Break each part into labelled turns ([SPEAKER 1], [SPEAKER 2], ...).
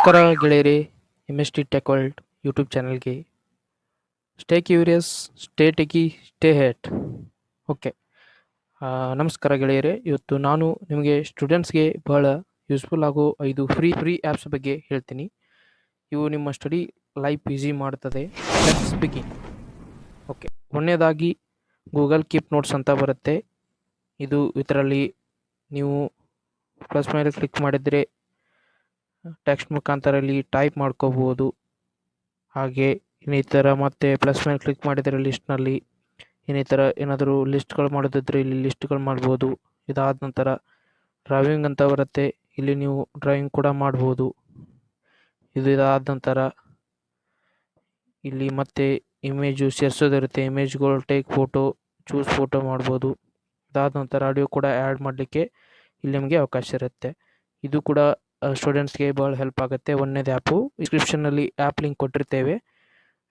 [SPEAKER 1] ನಮಸ್ಕಾರ ಗೆಳೆಯರಿ, MST tech world YouTube ಚಾನಲ್ಗೆ stay curious, stay techie, stay hit. Okay, ನಮಸ್ಕಾರ ಗೆಳೆಯರೆ. ಇವತ್ತು ನಾನು ನಿಮಗೆ ಸ್ಟೂಡೆಂಟ್ಸ್ಗೆ ಬಹಳ ಯೂಸ್ಫುಲ್ ಆಗೋ 5 ಫ್ರೀ ಆ್ಯಪ್ಸ್ ಬಗ್ಗೆ ಹೇಳ್ತೀನಿ. ಇವು ನಿಮ್ಮ ಸ್ಟಡಿ ಲೈಫ್ ಈಸಿ ಮಾಡ್ತದೆ. Let's begin. ಓಕೆ, ಒಂದನೇದಾಗಿ ಗೂಗಲ್ ಕೀಪ್ ನೋಟ್ಸ್ ಅಂತ ಬರುತ್ತೆ. ಇದರಲ್ಲಿ ನೀವು ಪ್ಲಸ್ ಮೇಲೆ ಕ್ಲಿಕ್ ಮಾಡಿದರೆ ಟೆಕ್ಸ್ಟ್ ಮುಖಾಂತರ ಇಲ್ಲಿ ಟೈಪ್ ಮಾಡ್ಕೋಬೋದು. ಹಾಗೆ ಇನ್ನಿತರ ಮತ್ತೆ ಪ್ಲಸ್ ಮೇಲೆ ಕ್ಲಿಕ್ ಮಾಡಿದರೆ ಲಿಸ್ಟ್ನಲ್ಲಿ ಇನ್ನಿತರ ಏನಾದರೂ ಲಿಸ್ಟ್ಗಳು ಮಾಡೋದಿದ್ರೆ ಇಲ್ಲಿ ಲಿಸ್ಟ್ಗಳು ಮಾಡ್ಬೋದು. ಇದಾದ ನಂತರ ಡ್ರಾವಿಂಗ್ ಅಂತ ಬರುತ್ತೆ. ಇಲ್ಲಿ ನೀವು ಡ್ರಾಯಿಂಗ್ ಕೂಡ ಮಾಡ್ಬೋದು. ಇದಾದ ನಂತರ ಇಲ್ಲಿ ಮತ್ತೆ ಇಮೇಜು ಸೇರಿಸೋದಿರುತ್ತೆ. ಇಮೇಜ್ಗಳು ಟೇಕ್ ಫೋಟೋ, ಚೂಸ್ ಫೋಟೋ ಮಾಡ್ಬೋದು. ಇದಾದ ನಂತರ ಆಡಿಯೋ ಕೂಡ ಆ್ಯಡ್ ಮಾಡಲಿಕ್ಕೆ ಇಲ್ಲಿ ನಿಮಗೆ ಅವಕಾಶ ಇರುತ್ತೆ. ಇದು ಕೂಡ ಸ್ಟೂಡೆಂಟ್ಸ್ಗೆ ಭಾಳ ಹೆಲ್ಪ್ ಆಗುತ್ತೆ. ಒಂದನೇದು ಆ್ಯಪು ಡಿಸ್ಕ್ರಿಪ್ಷನ್ನಲ್ಲಿ ಆ್ಯಪ್ ಲಿಂಕ್ ಕೊಟ್ಟಿರ್ತೇವೆ.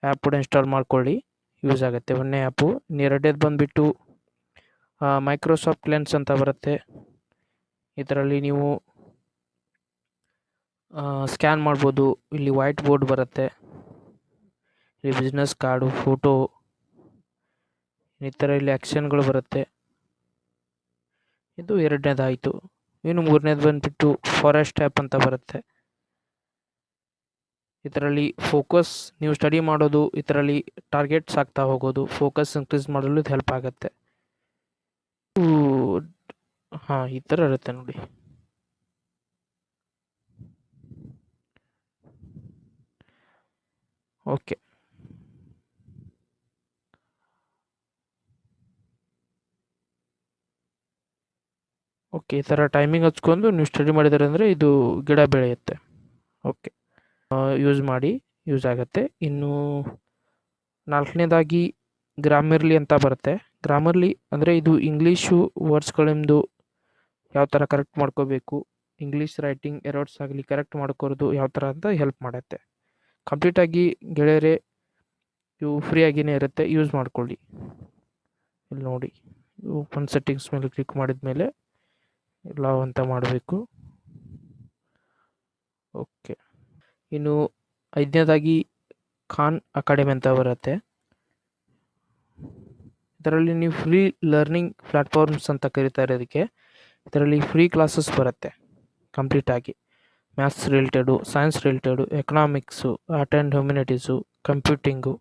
[SPEAKER 1] ಆ್ಯಪ್ ಕೂಡ ಇನ್ಸ್ಟಾಲ್ ಮಾಡ್ಕೊಳ್ಳಿ, ಯೂಸ್ ಆಗುತ್ತೆ. ಒಂದನೇ ಆ್ಯಪು. ಎರಡನೇದು ಬಂದುಬಿಟ್ಟು ಮೈಕ್ರೋಸಾಫ್ಟ್ ಲೆನ್ಸ್ ಅಂತ ಬರುತ್ತೆ. ಇದರಲ್ಲಿ ನೀವು ಸ್ಕ್ಯಾನ್ ಮಾಡ್ಬೋದು. ಇಲ್ಲಿ ವೈಟ್ ಬೋರ್ಡ್ ಬರುತ್ತೆ. ಇಲ್ಲಿ ಬಿಸ್ನೆಸ್ ಕಾರ್ಡು, ಫೋಟೋ, ಈ ಥರ ಇಲ್ಲಿ ಆ್ಯಕ್ಷನ್ಗಳು ಬರುತ್ತೆ. ಇದು ಎರಡನೇದಾಯಿತು. ಇನ್ನು ಮೂರನೇದು ಬಂದುಬಿಟ್ಟು ಫಾರೆಸ್ಟ್ ಆ್ಯಪ್ ಅಂತ ಬರುತ್ತೆ. ಇದರಲ್ಲಿ ಫೋಕಸ್, ನೀವು ಸ್ಟಡಿ ಮಾಡೋದು ಇದರಲ್ಲಿ ಟಾರ್ಗೆಟ್ಸ್ ಆಗ್ತಾ ಹೋಗೋದು, ಫೋಕಸ್ ಇನ್ಕ್ರೀಸ್ ಮಾಡಲು ಇದು ಹೆಲ್ಪ್ ಆಗುತ್ತೆ. ಹಾಂ, ಈ ಥರ ಇರುತ್ತೆ ನೋಡಿ. ಓಕೆ, ಈ ಥರ ಟೈಮಿಂಗ್ ಹಚ್ಕೊಂಡು ನೀವು ಸ್ಟಡಿ ಮಾಡಿದರೆ ಅಂದರೆ ಇದು ಗಿಡ ಬೆಳೆಯುತ್ತೆ. ಓಕೆ, ಯೂಸ್ ಆಗುತ್ತೆ. ಇನ್ನು ನಾಲ್ಕನೇದಾಗಿ ಗ್ರಾಮರ್ಲಿ ಅಂತ ಬರುತ್ತೆ. ಗ್ರಾಮರ್ಲಿ ಅಂದರೆ ಇದು ಇಂಗ್ಲೀಷು ವರ್ಡ್ಸ್ಗಳಿಂದು ಯಾವ ಥರ ಕರೆಕ್ಟ್ ಮಾಡ್ಕೋಬೇಕು, ಇಂಗ್ಲೀಷ್ ರೈಟಿಂಗ್ ಎರರ್ಸ್ ಆಗಲಿ ಕರೆಕ್ಟ್ ಮಾಡ್ಕೋದು ಯಾವ ಥರ ಅಂತ ಹೆಲ್ಪ್ ಮಾಡುತ್ತೆ. ಕಂಪ್ಲೀಟಾಗಿ ಗೆಳೆಯರೆ ಇವು ಫ್ರೀಯಾಗಿಯೇ ಇರುತ್ತೆ, ಯೂಸ್ ಮಾಡ್ಕೊಳ್ಳಿ. ಇಲ್ಲಿ ನೋಡಿ, ಓಪನ್ ಸೆಟ್ಟಿಂಗ್ಸ್ ಮೇಲೆ ಕ್ಲಿಕ್ ಮಾಡಿದ ಮೇಲೆ ಎಲ್ಲ ಅಂತ ಮಾಡಬೇಕು. ಓಕೆ, ಇನ್ನು ಐದನೇದಾಗಿ ಖಾನ್ ಅಕಾಡೆಮಿ ಅಂತ ಬರುತ್ತೆ. ಇದರಲ್ಲಿ ನೀವು ಫ್ರೀ ಲರ್ನಿಂಗ್ ಪ್ಲ್ಯಾಟ್ಫಾರ್ಮ್ಸ್ ಅಂತ ಕರೀತಾರೆ ಇದಕ್ಕೆ. ಇದರಲ್ಲಿ ಫ್ರೀ ಕ್ಲಾಸಸ್ ಬರುತ್ತೆ ಕಂಪ್ಲೀಟಾಗಿ. Maths related, science related, economics, art and humanities, computing,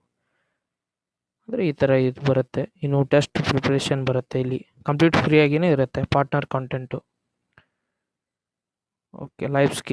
[SPEAKER 1] ಅಂದರೆ ಈ ಥರ ಇದು ಬರುತ್ತೆ. ಇನ್ನು ಟೆಸ್ಟ್ ಪ್ರಿಪ್ರೇಷನ್ ಬರುತ್ತೆ. ಇಲ್ಲಿ ಕಂಪ್ಲೀಟ್ ಫ್ರೀಯಾಗಿಯೇ ಇರುತ್ತೆ. Partner content. ಓಕೆ,